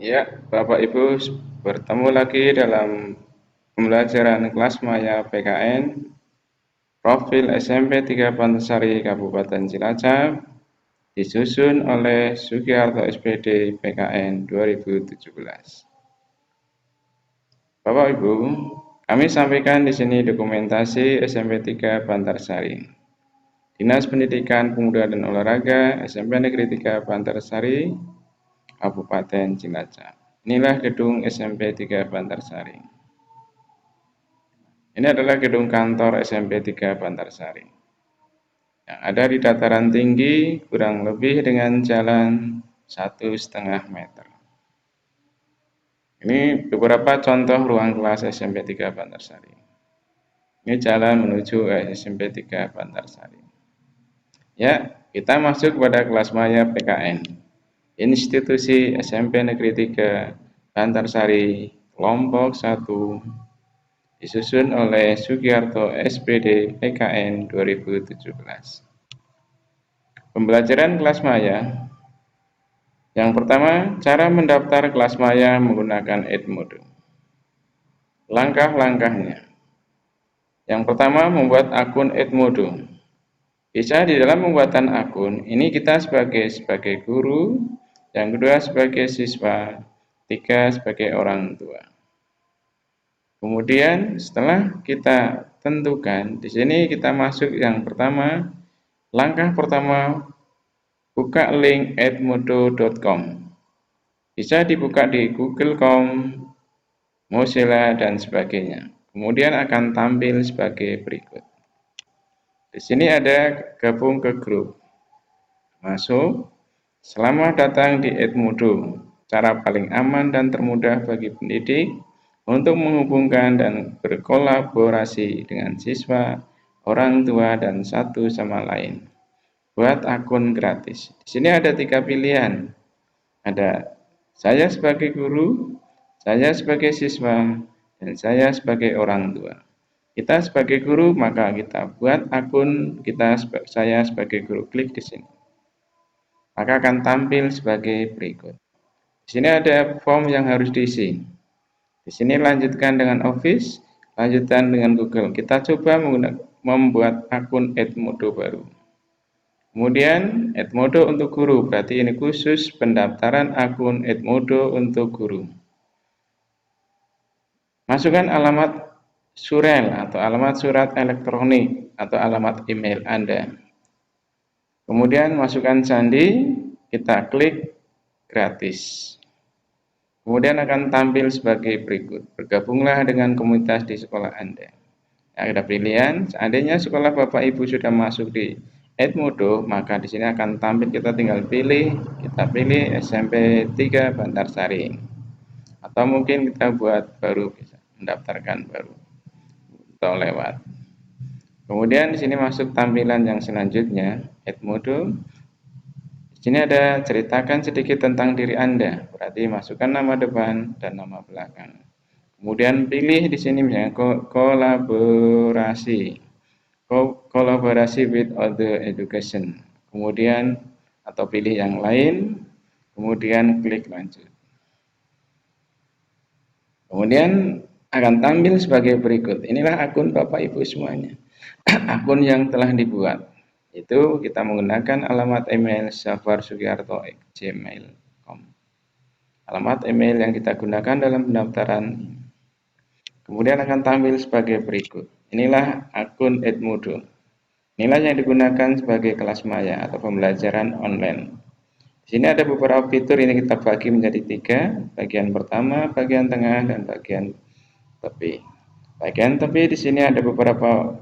Ya, Bapak Ibu bertemu lagi dalam pembelajaran kelas maya PKN profil SMP 3 Bantarsari Kabupaten Cilacap disusun oleh Sugiarto SPD PKN 2017. Bapak Ibu, kami sampaikan di sini dokumentasi SMP 3 Bantarsari. Dinas Pendidikan Pemuda dan Olahraga SMP Negeri 3 Bantarsari Kabupaten Cilacap. Inilah gedung SMP 3 Bantarsari. Ini adalah gedung kantor SMP 3 Bantarsari yang ada di dataran tinggi kurang lebih dengan jalan 1,5 meter. Ini beberapa contoh ruang kelas SMP 3 Bantarsari. Ini jalan menuju SMP 3 Bantarsari. Ya, kita masuk pada kelas maya PKN. Institusi SMP Negeri 3 Bantarsari kelompok 1 disusun oleh Sugiarto SPD PKN 2017. Pembelajaran kelas maya. Yang pertama, cara mendaftar kelas maya menggunakan Edmodo. Langkah-langkahnya. Yang pertama, membuat akun Edmodo. Bisa di dalam pembuatan akun, ini kita sebagai guru, yang kedua sebagai siswa, tiga sebagai orang tua. Kemudian setelah kita tentukan, di sini kita masuk yang pertama, langkah pertama, buka link edmodo.com. Bisa dibuka di Google.com, Mozilla, dan sebagainya. Kemudian akan tampil sebagai berikut. Di sini ada gabung ke grup. Masuk. Selamat datang di Edmodo, cara paling aman dan termudah bagi pendidik untuk menghubungkan dan berkolaborasi dengan siswa, orang tua, dan satu sama lain. Buat akun gratis. Di sini ada 3 pilihan. Ada saya sebagai guru, saya sebagai siswa, dan saya sebagai orang tua. Kita sebagai guru, maka kita buat akun saya sebagai guru. Klik di sini. Maka akan tampil sebagai berikut. Di sini ada form yang harus diisi. Di sini lanjutkan dengan Office, lanjutkan dengan Google. Kita coba membuat akun Edmodo baru. Kemudian Edmodo untuk guru, berarti ini khusus pendaftaran akun Edmodo untuk guru. Masukkan alamat surel atau alamat surat elektronik atau alamat email Anda. Kemudian masukkan sandi, kita klik gratis. Kemudian akan tampil sebagai berikut. Bergabunglah dengan komunitas di sekolah Anda. Ada pilihan, seandainya sekolah Bapak Ibu sudah masuk di Edmodo, maka di sini akan tampil, kita tinggal pilih, kita pilih SMP 3 Bantarsari. Atau mungkin kita buat baru, bisa mendaftarkan baru atau lewat. Kemudian di sini masuk tampilan yang selanjutnya, Edmodo. Di sini ada ceritakan sedikit tentang diri Anda, berarti masukkan nama depan dan nama belakang. Kemudian pilih di sini misalnya kolaborasi with other education. Kemudian atau pilih yang lain, kemudian klik lanjut. Kemudian akan tampil sebagai berikut. Inilah akun Bapak Ibu semuanya. Akun yang telah dibuat. Itu kita menggunakan alamat email safarsugiarto@gmail.com. Alamat email yang kita gunakan dalam pendaftaran. Kemudian akan tampil sebagai berikut. Inilah akun Edmodo. Inilah yang digunakan sebagai kelas maya atau pembelajaran online. Di sini ada beberapa fitur, ini kita bagi menjadi 3. Bagian pertama, bagian tengah, dan bagian tepi. Bagian tepi di sini ada beberapa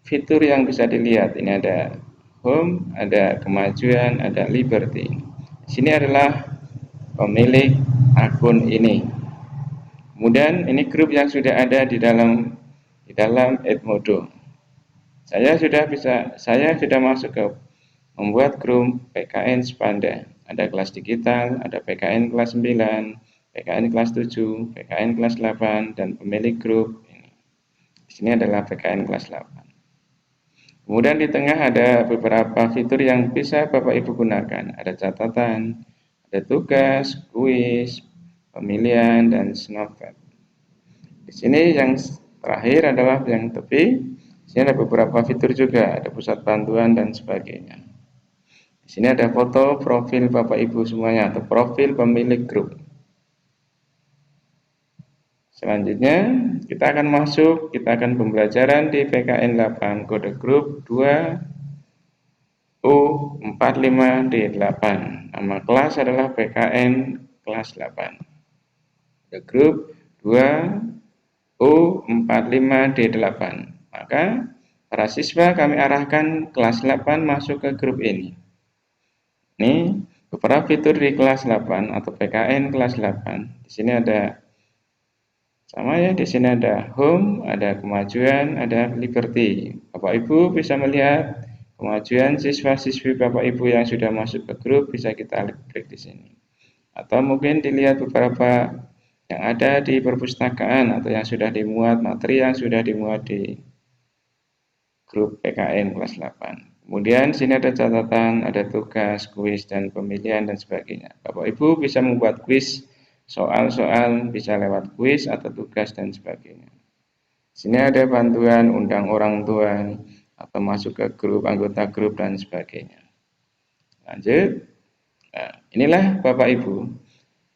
fitur yang bisa dilihat. Ini ada home, ada kemajuan, ada liberty. Di sini adalah pemilik akun ini. Kemudian ini grup yang sudah ada di dalam Edmodo. Saya sudah masuk ke membuat grup PKN Spanda. Ada kelas digital, ada PKN kelas 9, PKN kelas 7, PKN kelas 8, dan pemilik grup ini. Di sini adalah PKN kelas 8. Kemudian di tengah ada beberapa fitur yang bisa Bapak Ibu gunakan. Ada catatan, ada tugas, kuis, pemilihan, dan snapchat. Di sini yang terakhir adalah yang tepi. Di sini ada beberapa fitur juga, ada pusat bantuan dan sebagainya. Di sini ada foto profil Bapak Ibu semuanya atau profil pemilik grup. Selanjutnya kita akan masuk, kita akan pembelajaran di PKN 8 kode grup 2U45D8. Nama kelas adalah PKN kelas 8. Kode grup 2U45D8. Maka para siswa kami arahkan kelas 8 masuk ke grup ini. Ini beberapa fitur di kelas 8 atau PKN kelas 8. Di sini ada sama ya, di sini ada home, ada kemajuan, ada liberty. Bapak Ibu bisa melihat kemajuan siswa-siswi Bapak Ibu yang sudah masuk ke grup, bisa kita klik di sini. Atau mungkin dilihat beberapa yang ada di perpustakaan atau yang sudah dimuat, materi yang sudah dimuat di grup PKN kelas 8. Kemudian sini ada catatan, ada tugas, kuis, dan pemilihan dan sebagainya. Bapak Ibu bisa membuat kuis, soal-soal bisa lewat kuis atau tugas dan sebagainya. Sini ada bantuan, undang orang tua, atau masuk ke grup, anggota grup, dan sebagainya. Lanjut. Nah, inilah Bapak Ibu,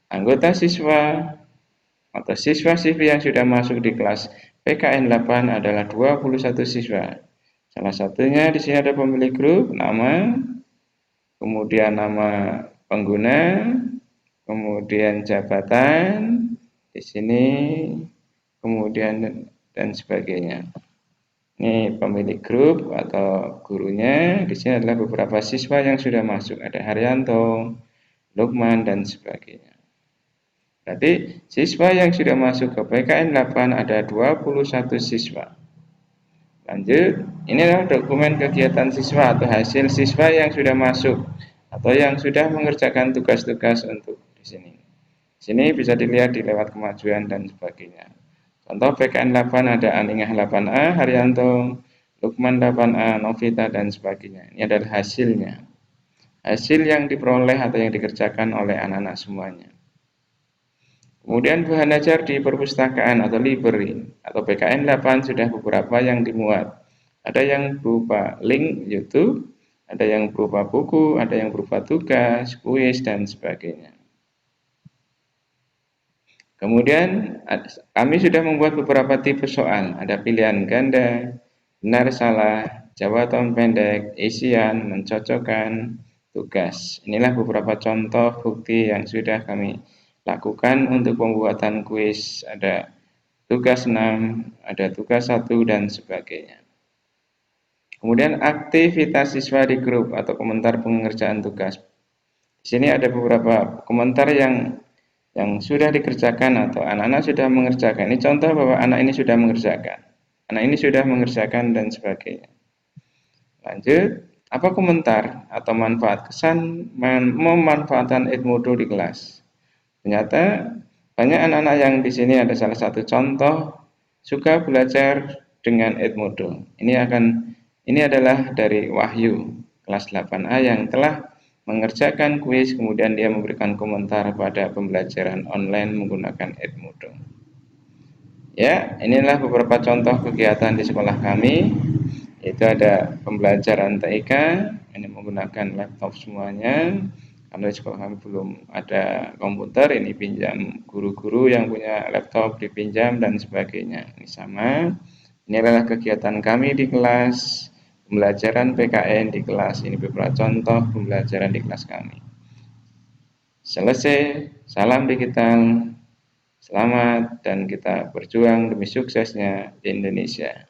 anggota siswa atau siswa-siswi yang sudah masuk di kelas PKN 8 adalah 21 siswa. Salah satunya di sini ada pemilik grup, nama, kemudian nama pengguna, kemudian jabatan, di sini, kemudian dan sebagainya. Ini pemilik grup atau gurunya. Di sini adalah beberapa siswa yang sudah masuk. Ada Haryanto, Lukman, dan sebagainya. Berarti siswa yang sudah masuk ke PKN 8 ada 21 siswa. Lanjut, inilah dokumen kegiatan siswa atau hasil siswa yang sudah masuk atau yang sudah mengerjakan tugas-tugas untuk di sini. Di sini bisa dilihat di lewat kemajuan dan sebagainya. Contoh PKN 8 ada Aningah 8A, Haryanto, Lukman 8A, Novita, dan sebagainya. Ini adalah hasilnya. Hasil yang diperoleh atau yang dikerjakan oleh anak-anak semuanya. Kemudian bahan ajar di perpustakaan atau library atau PKN 8 sudah beberapa yang dimuat. Ada yang berupa link YouTube, ada yang berupa buku, ada yang berupa tugas, kuis, dan sebagainya. Kemudian kami sudah membuat beberapa tipe soal, ada pilihan ganda, benar salah, jawaban pendek, isian, mencocokkan, tugas. Inilah beberapa contoh bukti yang sudah kami lakukan untuk pembuatan kuis, ada tugas 6, ada tugas 1, dan sebagainya. Kemudian aktivitas siswa di grup atau komentar pengerjaan tugas. Di sini ada beberapa komentar yang sudah dikerjakan atau anak-anak sudah mengerjakan. Ini contoh bahwa anak ini sudah mengerjakan. Anak ini sudah mengerjakan dan sebagainya. Lanjut, apa komentar atau manfaat kesan memanfaatkan Edmodo di kelas? Ternyata banyak anak-anak yang di sini ada salah satu contoh suka belajar dengan Edmodo. Ini adalah dari Wahyu kelas 8A yang telah mengerjakan kuis, kemudian dia memberikan komentar pada pembelajaran online menggunakan Edmodo. Ya, inilah beberapa contoh kegiatan di sekolah kami. Itu ada pembelajaran TIK, ini menggunakan laptop semuanya. Karena di sekolah kami belum ada komputer, ini pinjam guru-guru yang punya laptop dipinjam dan sebagainya. Ini sama. Ini adalah kegiatan kami di kelas, pembelajaran PKN di kelas. Ini beberapa contoh pembelajaran di kelas kami. Selesai, salam digital, selamat dan kita berjuang demi suksesnya di Indonesia.